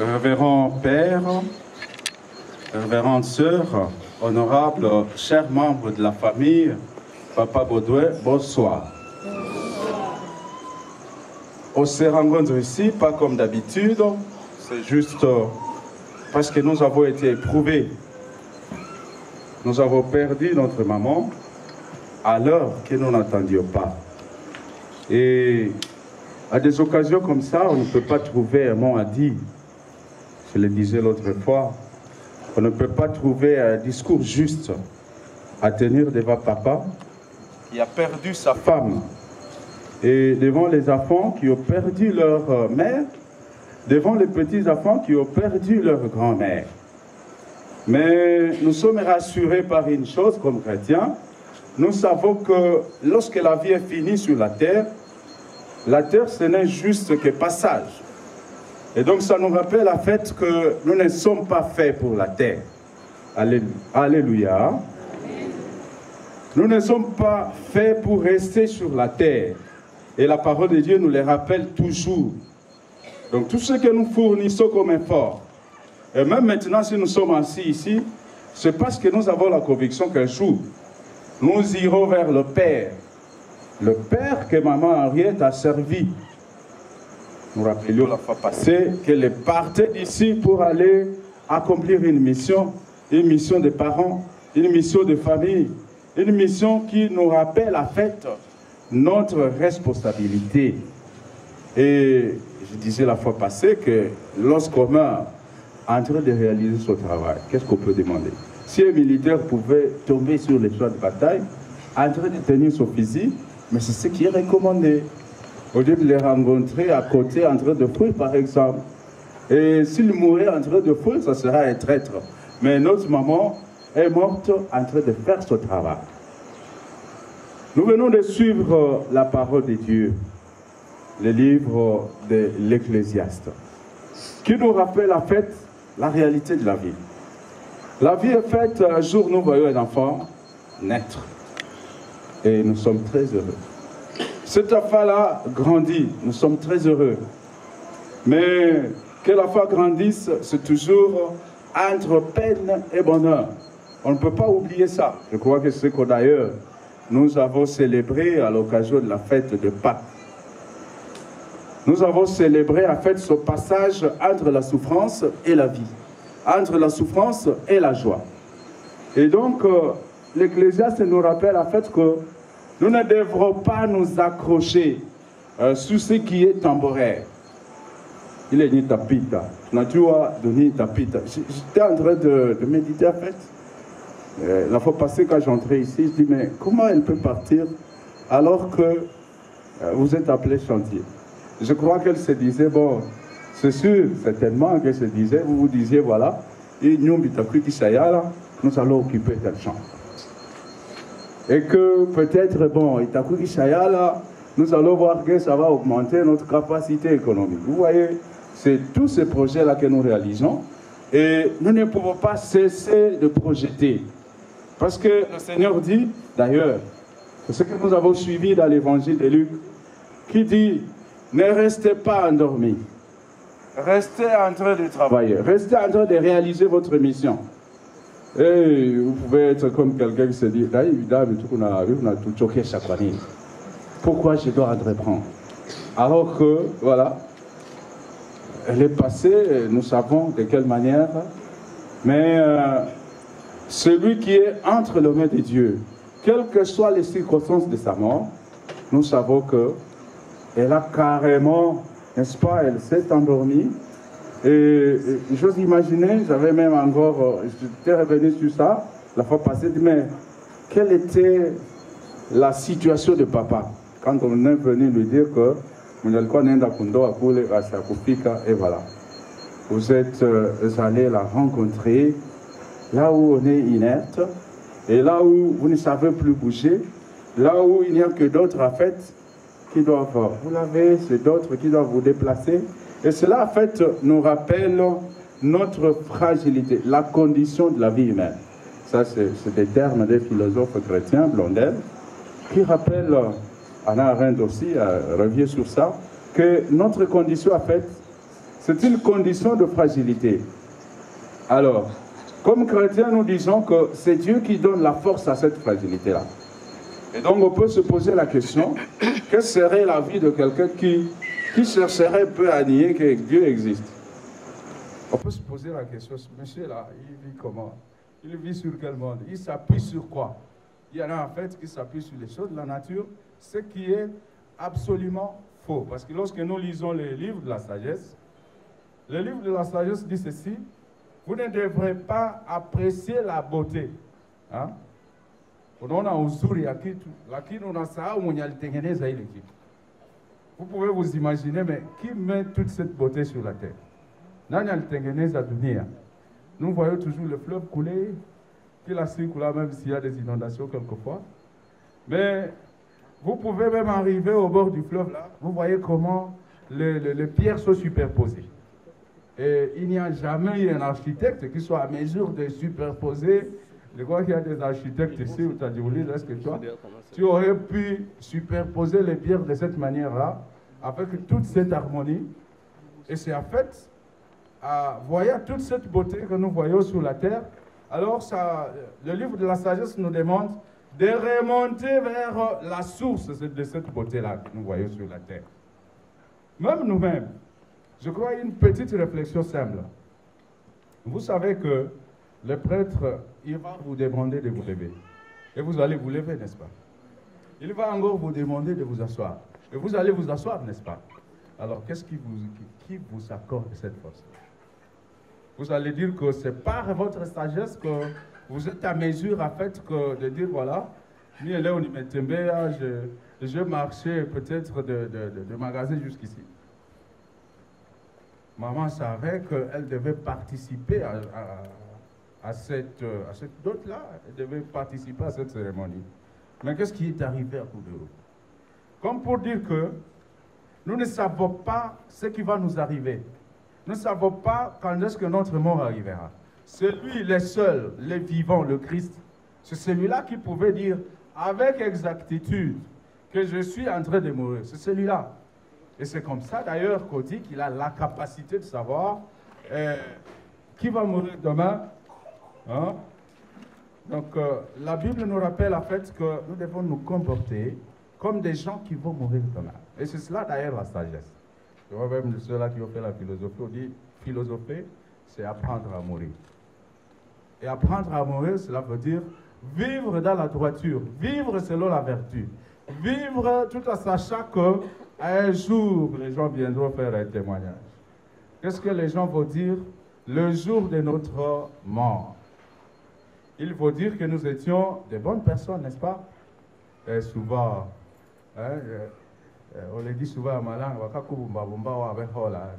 Révérend Père, révérende Sœur, honorables, chers membres de la famille, Papa Baudouin, bonsoir. On se rencontre ici, pas comme d'habitude, c'est juste parce que nous avons été éprouvés. Nous avons perdu notre maman à l'heure que nous n'attendions pas. Et à des occasions comme ça, on ne peut pas trouver un mot à dire. Je le disais l'autre fois, on ne peut pas trouver un discours juste à tenir devant papa qui a perdu sa femme et devant les enfants qui ont perdu leur mère, devant les petits-enfants qui ont perdu leur grand-mère. Mais nous sommes rassurés par une chose comme chrétiens, nous savons que lorsque la vie est finie sur la terre ce n'est juste que passage. Et donc ça nous rappelle le fait que nous ne sommes pas faits pour la terre. Alléluia. Nous ne sommes pas faits pour rester sur la terre. Et la parole de Dieu nous le rappelle toujours. Donc tout ce que nous fournissons comme effort, et même maintenant si nous sommes assis ici, c'est parce que nous avons la conviction qu'un jour, nous irons vers le Père. Le Père que maman Henriette a servi. Nous rappelions la fois passée qu'elle est partie d'ici pour aller accomplir une mission de parents, une mission de famille, une mission qui nous rappelle en fait notre responsabilité. Et je disais la fois passée que lorsqu'on meurt en train de réaliser son travail, qu'est-ce qu'on peut demander? Si un militaire pouvait tomber sur les champs de bataille, en train de tenir son fusil, mais c'est ce qui est recommandé. Au lieu de les rencontrer à côté en train de fouiller, par exemple. Et s'il mourait en train de fouiller, ça serait un traître. Mais notre maman est morte en train de faire son travail. Nous venons de suivre la parole de Dieu, le livre de l'Ecclésiaste, qui nous rappelle en fait la réalité de la vie. La vie est faite, un jour nous voyons un enfant naître. Et nous sommes très heureux. Cet enfant-là grandit, nous sommes très heureux. Mais que l'enfant grandisse, c'est toujours entre peine et bonheur. On ne peut pas oublier ça. Je crois que c'est que d'ailleurs, nous avons célébré à l'occasion de la fête de Pâques. Nous avons célébré en fait ce passage entre la souffrance et la vie, entre la souffrance et la joie. Et donc, l'Ecclésiaste nous rappelle en fait que nous ne devrons pas nous accrocher sur ce qui est temporaire. Il est ni tapita. Nature de tapita. J'étais en train de méditer en fait. La fois passée quand j'entrais ici, je dis mais comment elle peut partir alors que vous êtes appelé chantier? Je crois qu'elle se disait bon, c'est sûr certainement qu'elle se disait, vous vous disiez voilà, et nous allons occuper tel champ. Et que peut-être, bon, nous allons voir que ça va augmenter notre capacité économique. Vous voyez, c'est tous ces projets-là que nous réalisons. Et nous ne pouvons pas cesser de projeter. Parce que le Seigneur dit, d'ailleurs, c'est ce que nous avons suivi dans l'évangile de Luc, qui dit, ne restez pas endormis. Restez en train de travailler. Restez en train de réaliser votre mission. Et vous pouvez être comme quelqu'un qui se dit, pourquoi je dois entreprendre? Alors que, voilà, elle est passée, nous savons de quelle manière, mais celui qui est entre les mains de Dieu, quelles que soient les circonstances de sa mort, nous savons qu'elle a carrément, n'est-ce pas, elle s'est endormie. Et j'ose imaginer, j'avais même encore, j'étais revenu sur ça, la fois passée, mais quelle était la situation de papa quand on est venu lui dire que et voilà. Vous êtes allé la rencontrer là où on est inerte et là où vous ne savez plus bouger, là où il n'y a que d'autres en fait qui doivent vous laver, c'est d'autres qui doivent vous déplacer. Et cela, en fait, nous rappelle notre fragilité, la condition de la vie humaine. Ça, c'est des termes des philosophes chrétiens, Blondel, qui rappellent, Anna Arendt aussi revient sur ça, que notre condition, en fait, C'est une condition de fragilité. Alors, comme chrétiens, nous disons que c'est Dieu qui donne la force à cette fragilité-là. Et donc, on peut se poser la question, quelle serait la vie de quelqu'un qui chercherait peu à nier que Dieu existe? On peut se poser la question, ce monsieur-là, il vit comment? Il vit sur quel monde? Il s'appuie sur quoi? Il y en a en fait qui s'appuient sur les choses de la nature, ce qui est absolument faux. Parce que lorsque nous lisons les livres de la sagesse, le livre de la sagesse dit ceci: vous ne devrez pas apprécier la beauté. Hein? Vous pouvez vous imaginer, mais qui met toute cette beauté sur la terre? Nous voyons toujours le fleuve couler, qu'il a circulé même s'il y a des inondations quelquefois. Mais vous pouvez même arriver au bord du fleuve là, vous voyez comment les pierres sont superposées. Et il n'y a jamais eu un architecte qui soit à mesure de superposer. Je crois qu'il y a des architectes ici où tu as dit, est-ce que tu aurais pu superposer les pierres de cette manière-là, avec toute cette harmonie? Et c'est en fait, voyant toute cette beauté que nous voyons sur la terre, alors le livre de la sagesse nous demande de remonter vers la source de cette beauté-là que nous voyons sur la terre. Même nous-mêmes, je crois une petite réflexion simple. Vous savez que le prêtre, il va vous demander de vous lever. Et vous allez vous lever, n'est-ce pas? Il va encore vous demander de vous asseoir. Et vous allez vous asseoir, n'est-ce pas? Alors, qu'est-ce qui vous accorde cette force? Vous allez dire que c'est par votre sagesse que vous êtes à mesure, en fait, de dire, voilà, je marchais peut-être de magasin jusqu'ici. Maman savait qu'elle devait participer à cette dot-là, elle devait participer à cette cérémonie. Mais qu'est-ce qui est arrivé à coup de roue? Comme pour dire que nous ne savons pas ce qui va nous arriver. Nous ne savons pas quand est-ce que notre mort arrivera. Celui, le seul, le vivant, le Christ, c'est celui-là qui pouvait dire avec exactitude que je suis en train de mourir. C'est celui-là. Et c'est comme ça d'ailleurs qu'on dit qu'il a la capacité de savoir qui va mourir demain. Hein? Donc la Bible nous rappelle en fait que nous devons nous comporter comme des gens qui vont mourir demain. Et c'est cela d'ailleurs la sagesse. Je vois même ceux-là qui ont fait la philosophie, on dit philosopher, c'est apprendre à mourir. Et apprendre à mourir, cela veut dire vivre dans la droiture, vivre selon la vertu, vivre tout en sachant qu'un jour, les gens viendront faire un témoignage. Qu'est-ce que les gens vont dire le jour de notre mort? Il faut dire que nous étions de bonnes personnes, n'est-ce pas? Et souvent, on le dit souvent à Malang,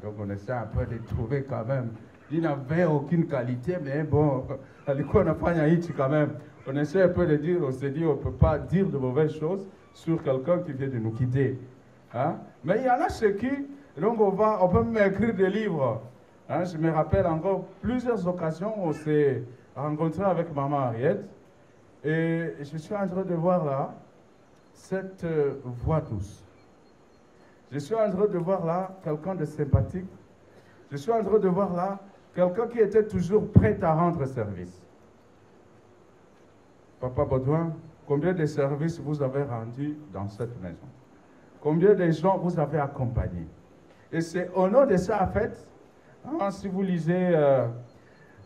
donc on essaie un peu de trouver quand même. Il n'avait aucune qualité, mais bon, on n'a pas quand même. On essaie un peu de dire, on s'est dit, on ne peut pas dire de mauvaises choses sur quelqu'un qui vient de nous quitter. Hein? Mais il y en a ceux qui, donc on peut même écrire des livres. Hein? Je me rappelle encore plusieurs occasions où on s'est rencontré avec maman Ariette. Et je suis en train de voir là cette voix douce. Je suis en train de voir là quelqu'un de sympathique. Je suis en train de voir là quelqu'un qui était toujours prêt à rendre service. Papa Baudouin, combien de services vous avez rendus dans cette maison? Combien de gens vous avez accompagnés? Et c'est au nom de ça, en fait, hein, si vous lisez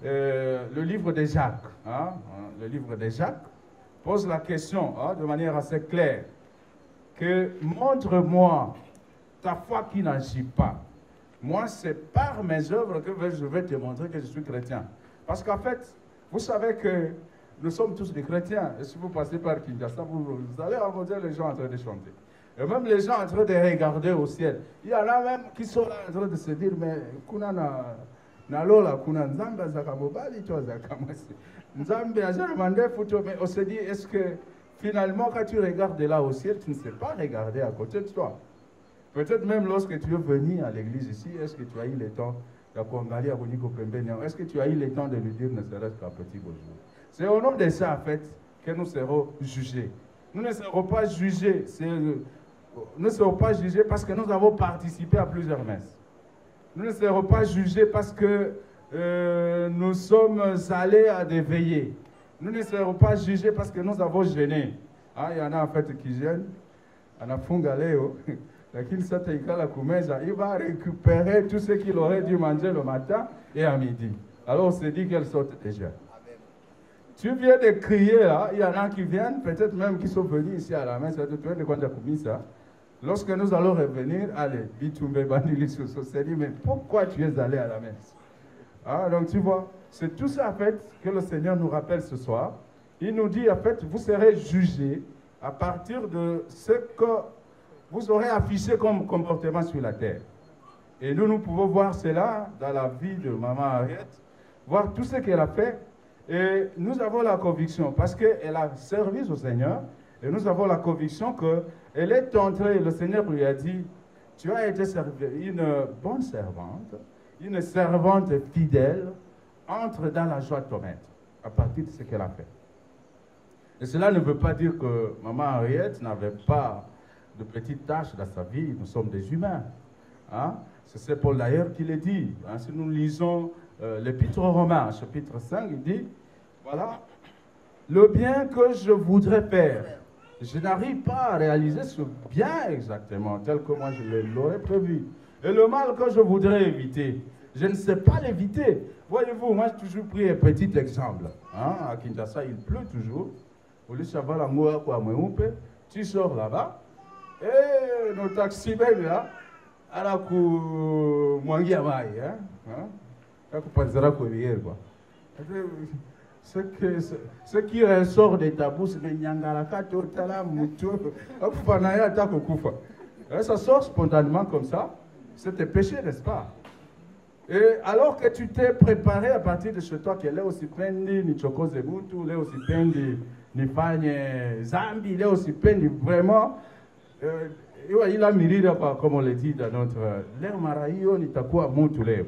le livre de Jacques, hein, le livre de Jacques pose la question hein, de manière assez claire, que montre-moi ta foi qui n'agit pas. Moi, c'est par mes œuvres que je vais te montrer que je suis chrétien. Parce qu'en fait, vous savez que nous sommes tous des chrétiens. Et si vous passez par Kinshasa, vous allez rencontrer les gens en train de chanter. Et même les gens en train de regarder au ciel. Il y en a même qui sont là en train de se dire, mais kuna na lola, kuna nzamba zakamobali, toi zakamasi. Nzambe azaramande futo. Mais on se dit, est-ce que finalement, quand tu regardes là au ciel, tu ne sais pas regarder à côté de toi? Peut-être même lorsque tu es venu à l'église ici, est-ce que tu as eu le temps est-ce que tu as eu le temps de lui dire ne serait-ce qu'un petit bonjour? C'est au nom de ça, en fait, que nous serons jugés. Nous ne serons pas jugés. Nous ne serons pas jugés parce que nous avons participé à plusieurs messes. Nous ne serons pas jugés parce que nous sommes allés à des veillées. Nous ne serons pas jugés parce que nous avons jeûné. Ah, il y en a en fait qui jeûnent. On a fungaleo. Il va récupérer tout ce qu'il aurait dû manger le matin et à midi. Alors on se dit qu'elle saute déjà. Tu viens de crier là, il y en a qui viennent, peut-être même qui sont venus ici à la messe, lorsque nous allons revenir, allez, Bitumbe Bandili se dit, mais pourquoi tu es allé à la messe? Ah, donc tu vois, c'est tout ça en fait que le Seigneur nous rappelle ce soir. Il nous dit en fait, vous serez jugés à partir de ce que vous aurez affiché comme comportement sur la terre. Et nous pouvons voir cela dans la vie de Maman Henriette, voir tout ce qu'elle a fait. Et nous avons la conviction, parce qu'elle a servi au Seigneur, et nous avons la conviction qu'elle est entrée, le Seigneur lui a dit, tu as été une bonne servante, une servante fidèle, entre dans la joie de ton maître, à partir de ce qu'elle a fait. Et cela ne veut pas dire que Maman Henriette n'avait pas de petites tâches dans sa vie, nous sommes des humains. Hein? C'est Paul d'ailleurs qui le dit. Hein? Si nous lisons l'Épître aux Romains, chapitre 5, il dit, voilà, le bien que je voudrais faire, je n'arrive pas à réaliser ce bien exactement, tel que moi je l'aurais prévu. Et le mal que je voudrais éviter, je ne sais pas l'éviter. Voyez-vous, moi j'ai toujours pris un petit exemple. Hein? À Kinshasa, il pleut toujours. Au lieu de savoir la moua, quoi, tu sors là-bas, et nos taxis, là, à la coup, mwangi à maille, hein? Ce qui ressort de ta bouche, ça sort spontanément comme ça. C'est tes péchés, n'est-ce pas? Et alors que tu t'es préparé à partir de chez toi, qu'elle est aussi pendi, ni choko zebutu, elle est aussi pendi, ni fagne zambi, il est aussi pendi, vraiment. Il a mérité, comme on le dit dans notre l'air maraïo, ni takua moutoulev.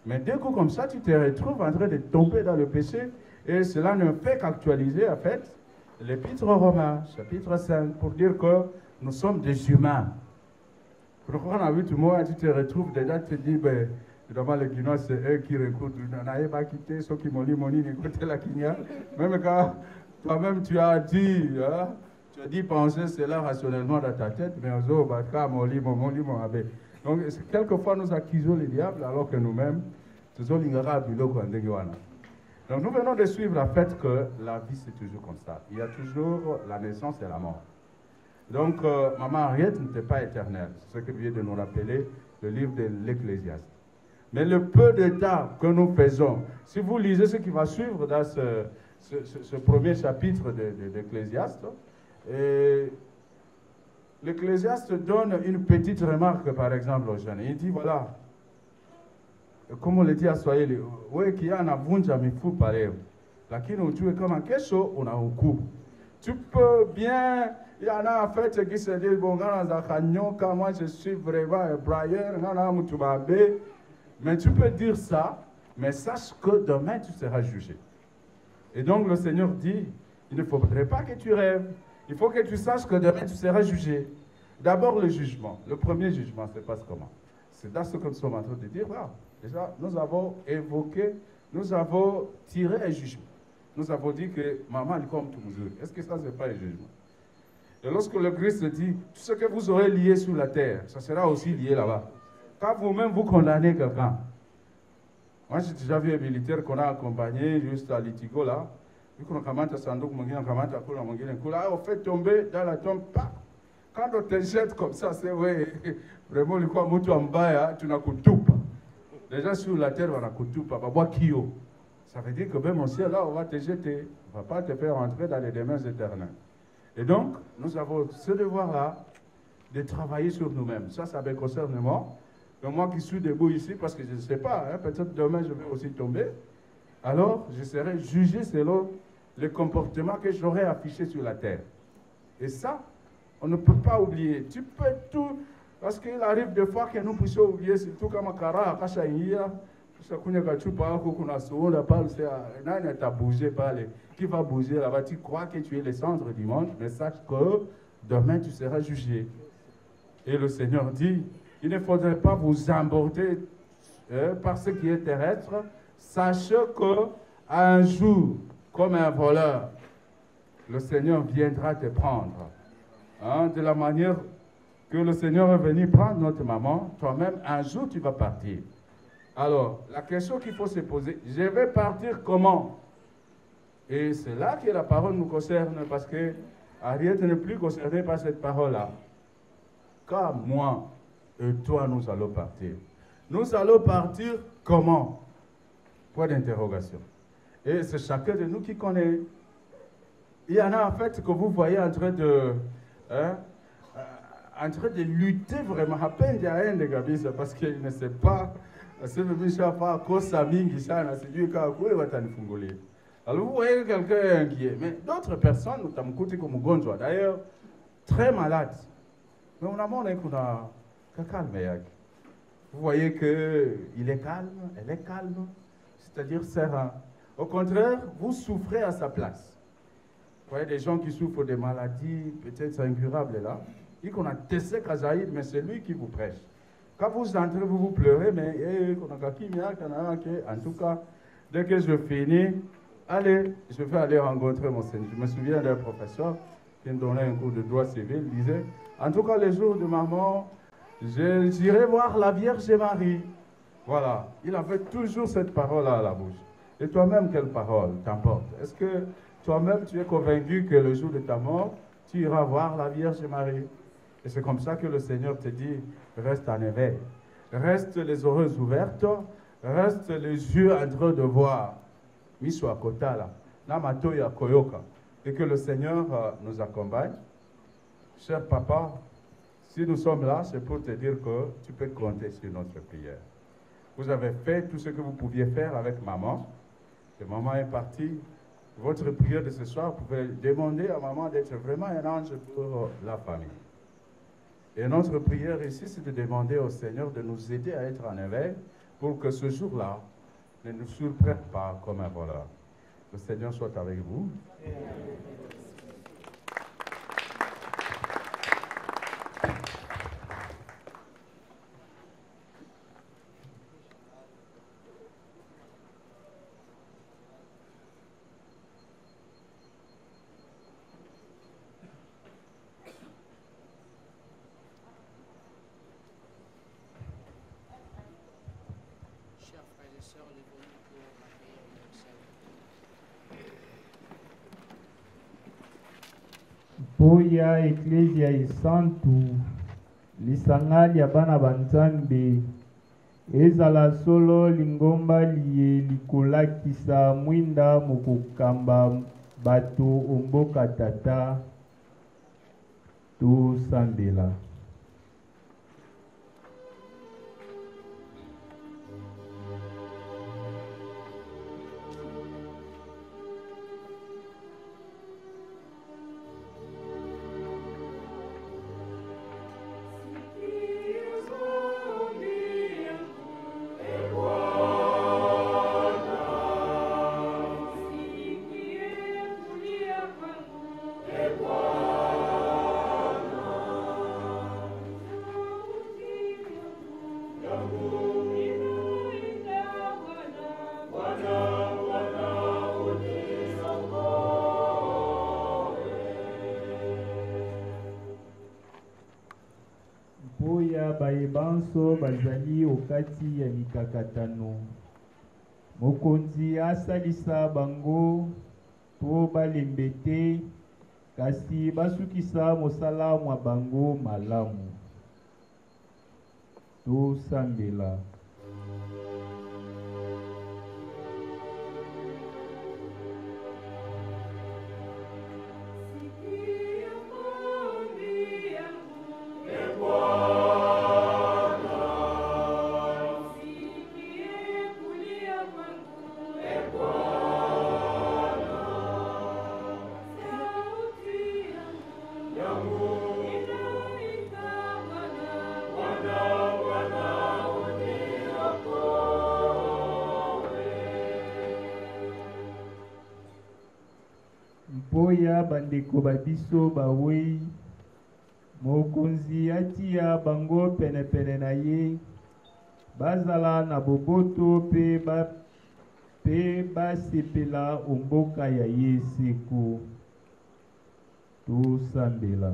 Mais d'un coup comme ça, tu te retrouves en train de tomber dans le péché. Et cela ne fait qu'actualiser, en fait, l'Épître aux Romains, chapitre 5, pour dire que nous sommes des humains. Pourquoi on a vu tout le monde, tu te retrouves déjà, tu te dis, ben, évidemment, les Guinois, c'est eux qui recrutent. On n'avait pas quitté ceux qui m'ont dit, écoutez la Guinée. Même quand toi-même, tu as dit, hein, tu as dit penser cela rationnellement dans ta tête, mais aux autres, mon abbé. Donc, quelquefois, nous accusons les diables alors que nous-mêmes, nous sommes donc, nous venons de suivre le fait que la vie, c'est toujours comme ça. Il y a toujours la naissance et la mort. Donc, Maman Henriette n'était pas éternelle. C'est ce que vient de nous rappeler le livre de l'Ecclésiaste. Mais le peu de temps que nous faisons, si vous lisez ce qui va suivre dans ce premier chapitre de l'Ecclésiaste, l'Ecclésiaste donne une petite remarque, par exemple, aux jeunes. Il dit, voilà, comme on le dit à Swahili, ouais, qui a un avunja mifu pareo. Lakini tu es comme un kesho, on a un coup. Tu peux bien, il y en a en fait qui se disent, bon, moi je suis vraiment un brailleur, mais tu peux dire ça, mais sache que demain tu seras jugé. Et donc le Seigneur dit, il ne faudrait pas que tu rêves. Il faut que tu saches que demain tu seras jugé. D'abord le jugement. Le premier jugement se passe comment? C'est dans ce que nous sommes en train de dire là. Déjà, nous avons évoqué, nous avons tiré un jugement. Nous avons dit que maman est comme tout mesure. Est-ce que ça, ce n'est pas un jugement? Et lorsque le Christ dit, tout ce que vous aurez lié sur la terre, ça sera aussi lié là-bas. Quand vous-même vous condamnez quelqu'un. Moi, j'ai déjà vu un militaire qu'on a accompagné juste à Litigo là. On fait tomber dans la tombe. Quand on te jette comme ça, c'est vrai. Vraiment, tu n'as qu'un tout. Déjà sur la terre, on a qu'un tout. Ça veut dire que même au ciel, là, on va te jeter. On ne va pas te faire entrer dans les demeures éternelles. Et donc, nous avons ce devoir-là de travailler sur nous-mêmes. Ça me concerne moi. Et moi qui suis debout ici, parce que je ne sais pas, hein, peut-être demain je vais aussi tomber. Alors, je serai jugé selon le comportement que j'aurais affiché sur la terre. Et ça, on ne peut pas oublier. Tu peux tout, parce qu'il arrive des fois que nous puissions oublier, surtout comme un cara, à Kachaïa, qui va bouger là-bas, tu crois que tu es le centre du monde, mais sache que demain tu seras jugé. Et le Seigneur dit, il ne faudrait pas vous emporter par ce qui est terrestre, sachez qu'un jour, comme un voleur, le Seigneur viendra te prendre. Hein, de la manière que le Seigneur est venu prendre notre maman, toi-même, un jour, tu vas partir. Alors, la question qu'il faut se poser, je vais partir comment? Et c'est là que la parole nous concerne, parce que Ariette n'est plus concernée par cette parole-là. Car moi et toi, nous allons partir. Nous allons partir comment? Point d'interrogation. Et c'est chacun de nous qui connaît. Il y en a en fait que vous voyez en train de lutter vraiment à peine il y a un de Gabisa parce qu'il ne sait pas. Alors vous voyez quelqu'un qui est. Mais d'autres personnes, nous d'ailleurs, très malades. Mais on a montré qu'on a calme. Vous voyez qu'il est calme, elle est calme, c'est-à-dire serein. Au contraire, vous souffrez à sa place. Vous voyez des gens qui souffrent de maladies, peut-être incurables là. Il qu'on a testé Kazaïd, mais c'est lui qui vous prêche. Quand vous entrez, vous pleurez, mais en tout cas, dès que je finis, allez, je vais aller rencontrer mon Seigneur. Je me souviens d'un professeur qui me donnait un cours de droit civil, il disait, en tout cas, les jours de ma mort, j'irai voir la Vierge Marie. Voilà, il avait toujours cette parole-là à la bouche. Et toi-même, quelle parole t'importe? Est-ce que toi-même, tu es convaincu que le jour de ta mort, tu iras voir la Vierge Marie? Et c'est comme ça que le Seigneur te dit, reste en éveil. Reste les oreilles ouvertes, reste les yeux en train de voir. Miswa Kotala, Namatoya Koyoka. Et que le Seigneur nous accompagne. Cher papa, si nous sommes là, c'est pour te dire que tu peux compter sur notre prière. Vous avez fait tout ce que vous pouviez faire avec maman. Et maman est partie. Votre prière de ce soir, vous pouvez demander à maman d'être vraiment un ange pour la famille. Et notre prière ici, c'est de demander au Seigneur de nous aider à être en éveil pour que ce jour-là ne nous surprenne pas comme un voleur. Le Seigneur soit avec vous. Poya Ecclesia Santu lisanga lya bana banzambe ezala solo lingomba liye likolakisa mwinda mokokamba bato omboka tata tosambela. Bayebanso bazali okati ya mikakatano. Mokonzi asalisa bango po balembete kasi basukisa mosala mwa bango malamu. Tosambela. Mpoya bandeko babiso bawei mokonzi atia bango pene na ye bazala na boboto pe basepela omboka ya ye seko. Tosambela.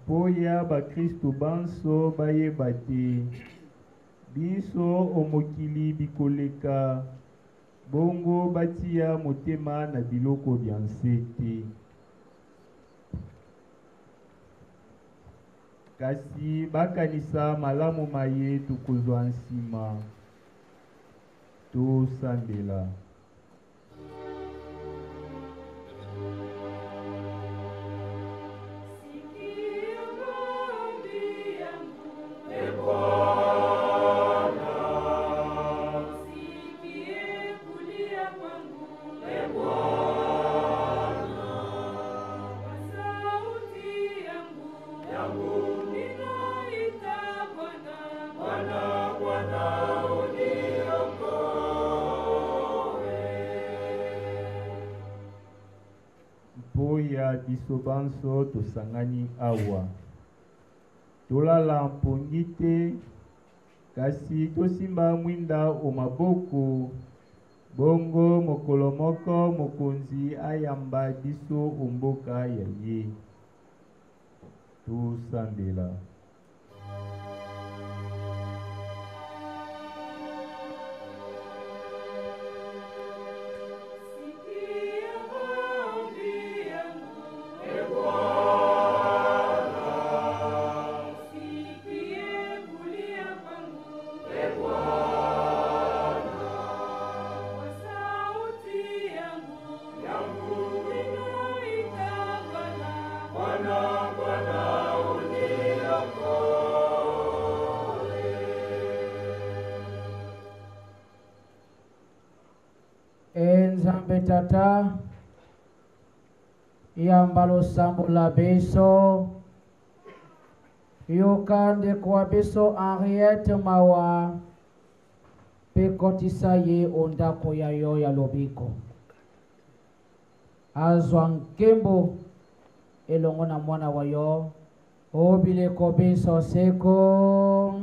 Poya ba Kristo banso bayeba te biso omokili bikoleka bongo batia motema na biloko bya nsete kasi bakanisa malamu maye tukozwa nsima. Tosambela. Poya biso banso tosangani awa tolala mpongi te kasi tosimba mwinda omaboko bongo mokolo moko mokonzi ayamba biso omboka ya ye. Tosambela. Nzambe tata yambalo sambo la beso yokande kwa beso Henriette Mawa pekotisa ye ondako ya yo ya lobiko azwa nkembo elongo na mwana wa yo obileko beso seko.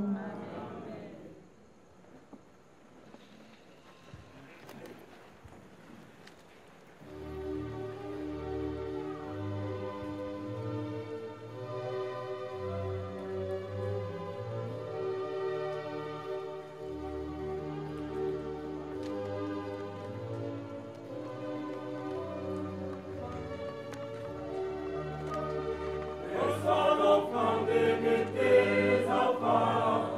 Son enfant de tes enfants.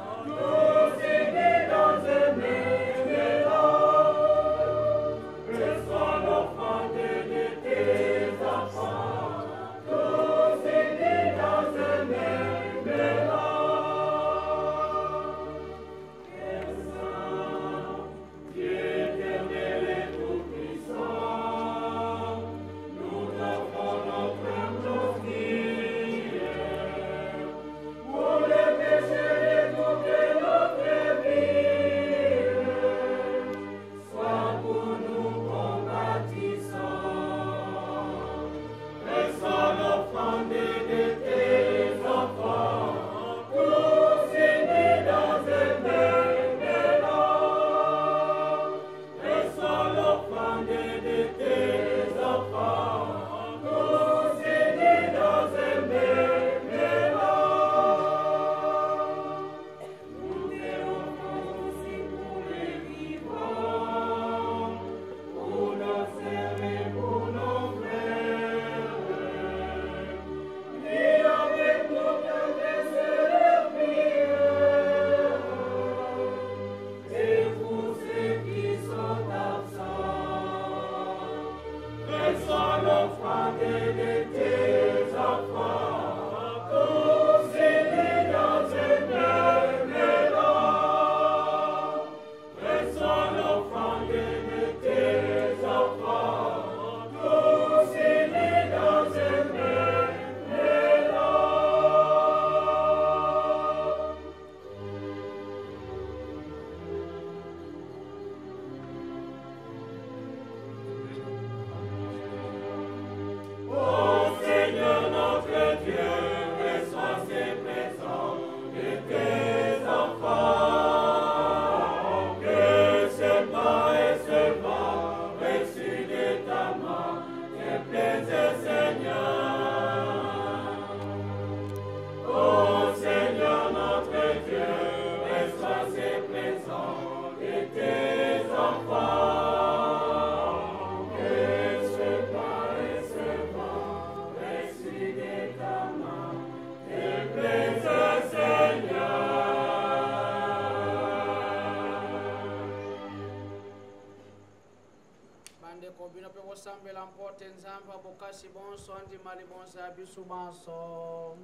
kobina pe bosambela mpote nzamba bokasi bonso andi mali bonso abisu banso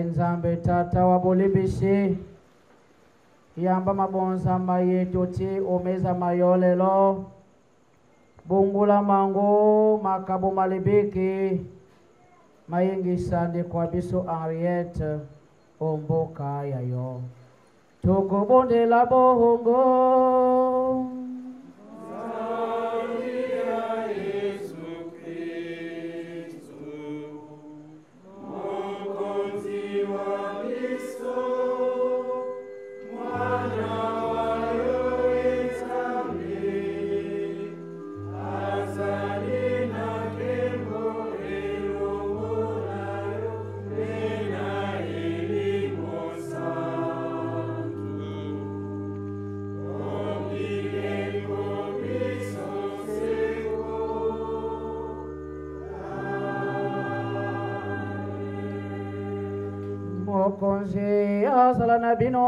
Nzambe tata wa bolibishi yamba mabonza mayetu ti omeza mayolelo bungula mango makabo malibiki mayingisande kwa biso Henriette omboka yayo tukubondela bohongo Mokonzi asala na bino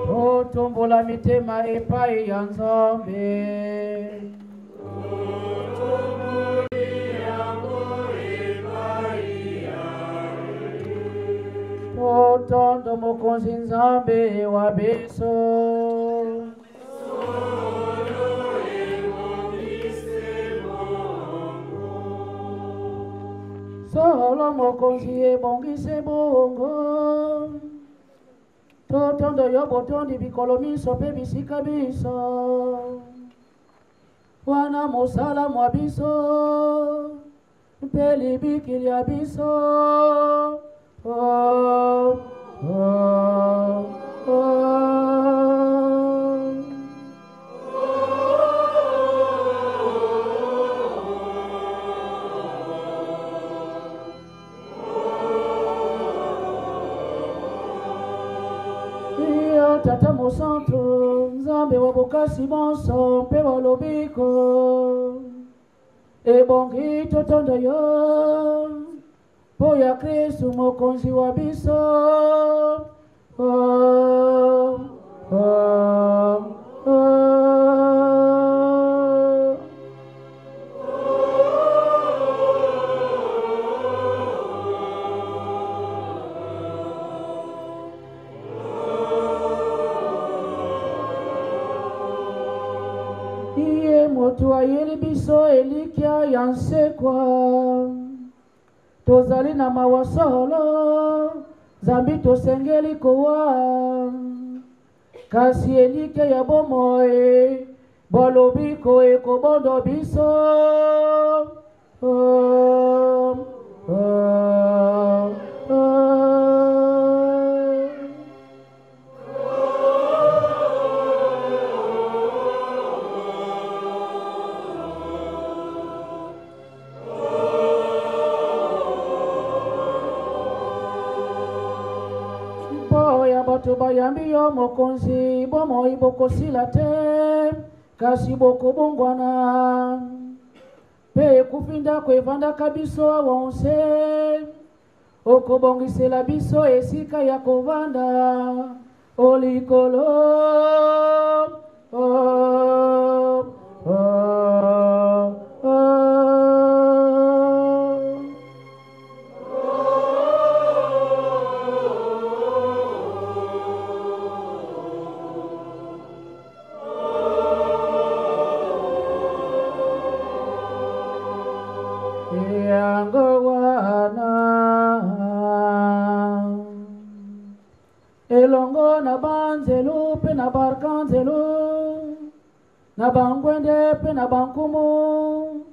totombola mitema epai ya Nzambe totondo mokonzi Nzambe wa biso solo mokonzi ebongise bongo totondo yo botondi bikolo miso pe bisika biso wana mosala mwa biso mpe libikili ya biso oh, oh, oh. Tata mosanto Nzambe wa bokasi bonso mpe walobiko ebongi totondo yo po ya Kristu mokonzi wa biso oh, oh, oh. Motu ayeli biso elikia ya nsekwa tozali na mawasolo Nzambi tosengeli kowa kasi elike ya bomoi bolobiko ekobondo biso oh, oh, oh. Bayambi yo mokonzi bomo ibokosila te kasi bokobongwana pe kufinda kwevanda kabiso wonse okobongisela biso esika ya kovanda olikolo oh, oh, oh. Elongo na banzelu pe na barkanzelu na bangwende pe na bankumu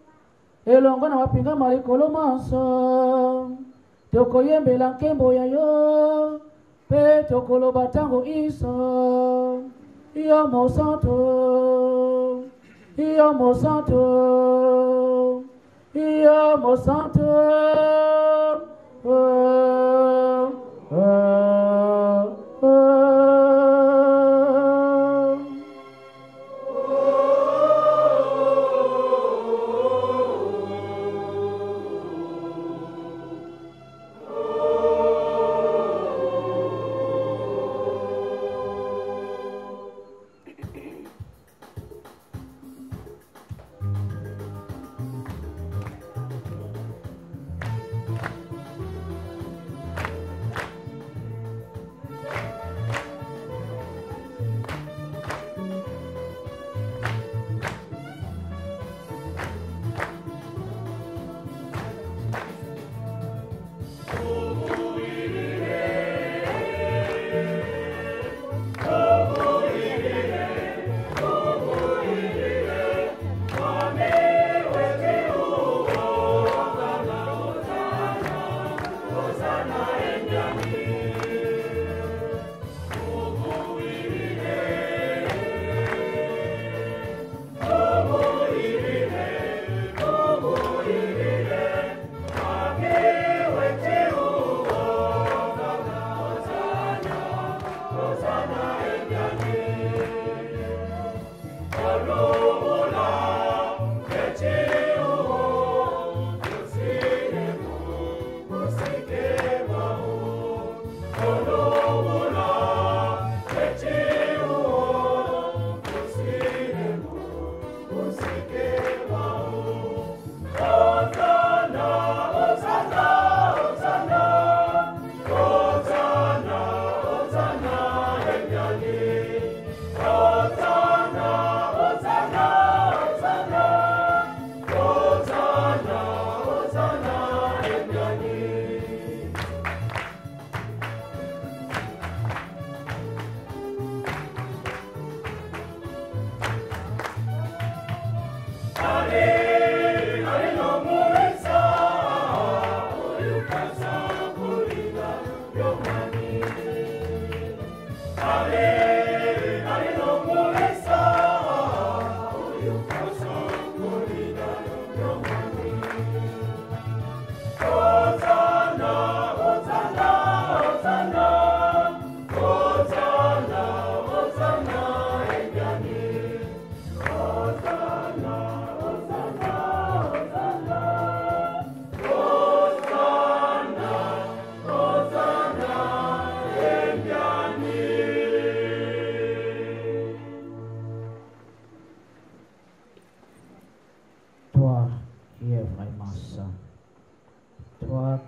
elongo na mapinga malikolo manso tokoyembela nkembo ya yo pe tokoloba tango iso iyo mosanto iyo mosanto iyo mosanto oh, oh, oh.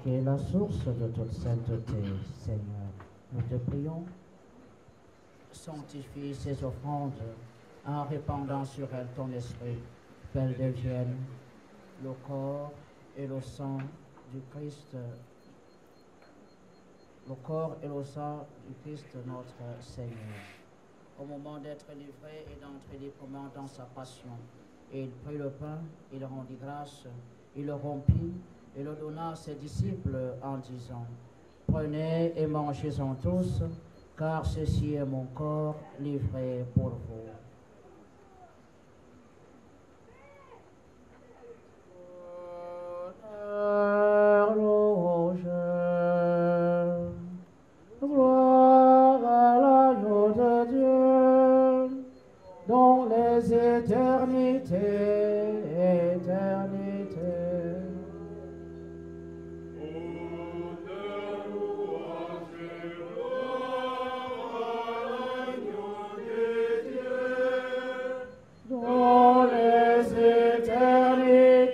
qui est la source de toute sainteté, Seigneur, nous te prions, sanctifie ces offrandes en répandant sur elles ton esprit, qu'elles deviennent le corps et le sang du Christ, le corps et le sang du Christ notre Seigneur. Au moment d'être livré et d'entrer librement dans sa passion, et il prit le pain, il rendit grâce, il le rompit et le donna à ses disciples en disant: Prenez et mangez-en tous, car ceci est mon corps livré pour vous. Gloire à l'agneau de Dieu, dans les éternités, éternités. Dans les éternités,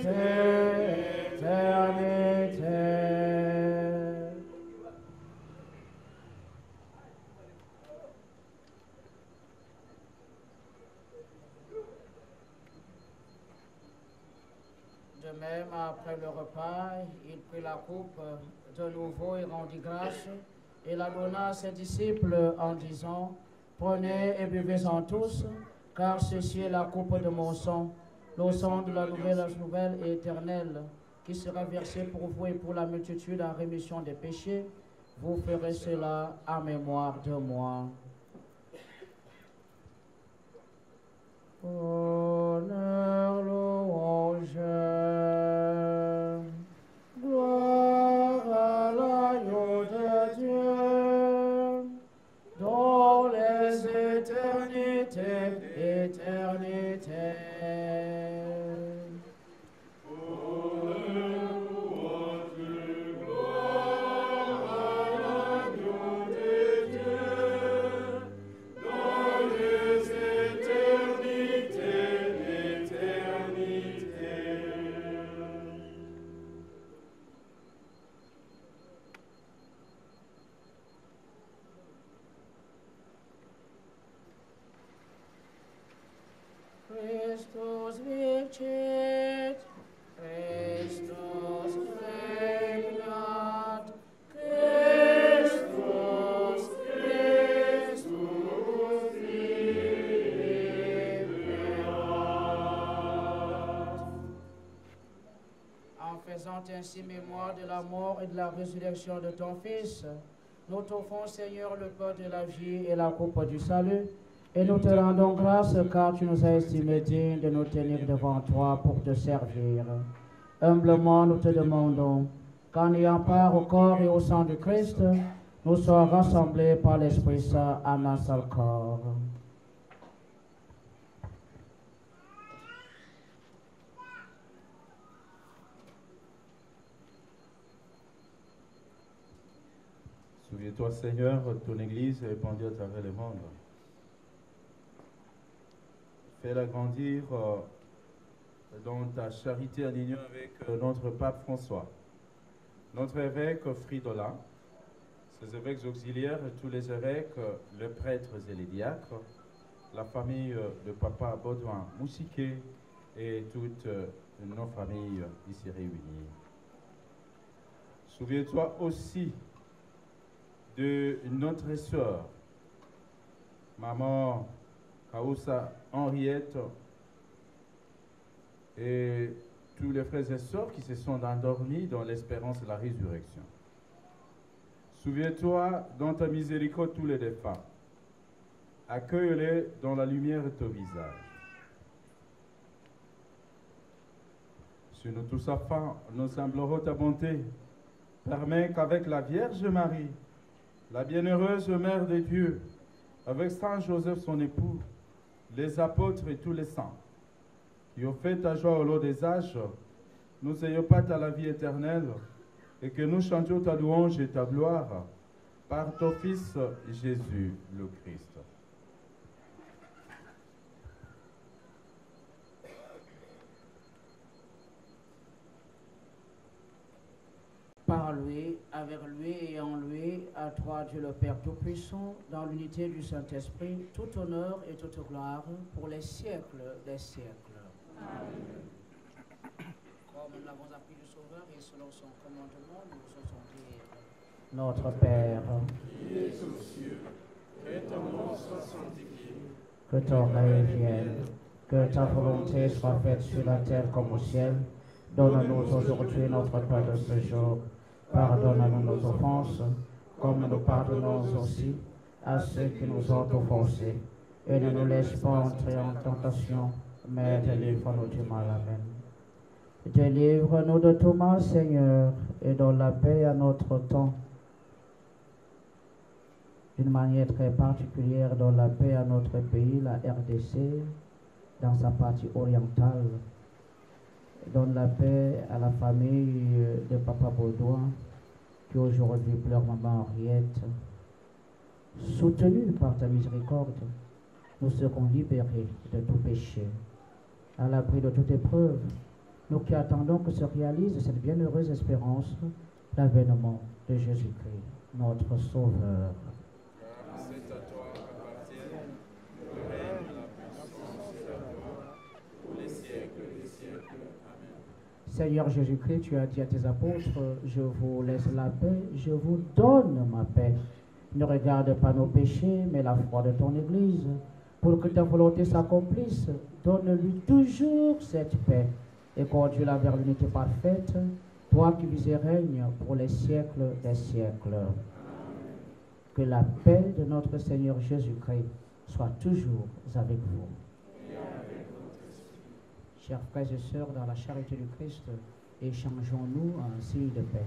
éternités. De même, après le repas, il prit la coupe de nouveau et rendit grâce, et la donna à ses disciples en disant: Prenez et buvez-en tous, car ceci est la coupe de mon sang, le sang de la nouvelle et éternelle, qui sera versé pour vous et pour la multitude en rémission des péchés. Vous ferez cela en mémoire de moi. Honneur, louange, gloire à l'agneau de Dieu, dans les éternités, éternités. Éternité, éternité. faisant ainsi mémoire de la mort et de la résurrection de ton Fils, nous t'offrons, Seigneur, le pain de la vie et la coupe du salut, et nous te rendons grâce car tu nous as estimés dignes de nous tenir devant toi pour te servir. Humblement, nous te demandons qu'en ayant part au corps et au sang du Christ, nous soyons rassemblés par l'Esprit Saint en un seul corps. Souviens-toi, Seigneur, ton Église est répandue à travers le monde. Fais-la grandir dans ta charité en union avec notre pape François, notre évêque Fridola, ses évêques auxiliaires, tous les évêques, les prêtres et les diacres, la famille de papa Baudouin Moussiquet et toutes nos familles ici réunies. Souviens-toi aussi de notre sœur, maman Kaoussa Henriette, et tous les frères et sœurs qui se sont endormis dans l'espérance de la résurrection. Souviens-toi dans ta miséricorde tous les défunts. Accueille-les dans la lumière de ton visage. Sur nous tous afin, nous implorons ta bonté. Permets qu'avec la Vierge Marie, la bienheureuse Mère de Dieu, avec Saint Joseph son époux, les apôtres et tous les saints, qui ont fait ta joie au lot des âges, nous ayons pas à la vie éternelle, et que nous chantions ta louange et ta gloire par ton Fils Jésus le Christ. Par lui, avec lui et en lui, à toi Dieu le Père Tout-Puissant, dans l'unité du Saint-Esprit, tout honneur et toute gloire pour les siècles des siècles. Amen. Comme nous l'avons appris du Sauveur et selon son commandement, nous osons dire: Notre Père, qui es aux cieux, que ton nom soit sanctifié, que ton règne vienne, que ta volonté soit faite sur la terre comme au ciel. Donne-nous aujourd'hui notre pain de ce jour. Pardonne-nous nos offenses, comme nous pardonnons aussi à ceux qui nous ont offensés. Et ne nous laisse pas entrer en tentation, mais délivre-nous du mal. Amen. Délivre-nous de tout mal, Seigneur, et donne la paix à notre temps. D'une manière très particulière, donne la paix à notre pays, la RDC, dans sa partie orientale. Donne la paix à la famille de Papa Baudouin, qui aujourd'hui pleure maman Henriette. Soutenus par ta miséricorde, nous serons libérés de tout péché. À l'abri de toute épreuve, nous qui attendons que se réalise cette bienheureuse espérance, l'avènement de Jésus-Christ, notre Sauveur. C'est à toi qu'appartiennent le règne, la puissance et la gloire pour les siècles des siècles. Amen. Seigneur Jésus-Christ, tu as dit à tes apôtres: je vous laisse la paix, je vous donne ma paix. Ne regarde pas nos péchés, mais la foi de ton Église. Pour que ta volonté s'accomplisse, donne-lui toujours cette paix et conduis-la vers l'unité parfaite, toi qui vis et règnes pour les siècles des siècles. Amen. Que la paix de notre Seigneur Jésus-Christ soit toujours avec vous. Chers frères et sœurs, dans la charité du Christ, échangeons-nous un signe de paix.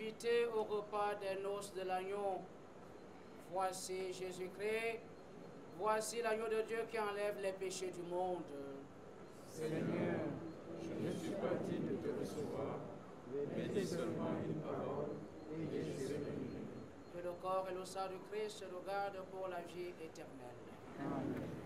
invités au repas des noces de l'agneau. Voici Jésus-Christ, voici l'agneau de Dieu qui enlève les péchés du monde. Seigneur, je ne suis pas digne de te recevoir, mais dis seulement une parole et je serai guéri. Que le corps et le sang du Christ nous gardent pour la vie éternelle. Amen.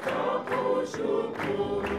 Nakushukuru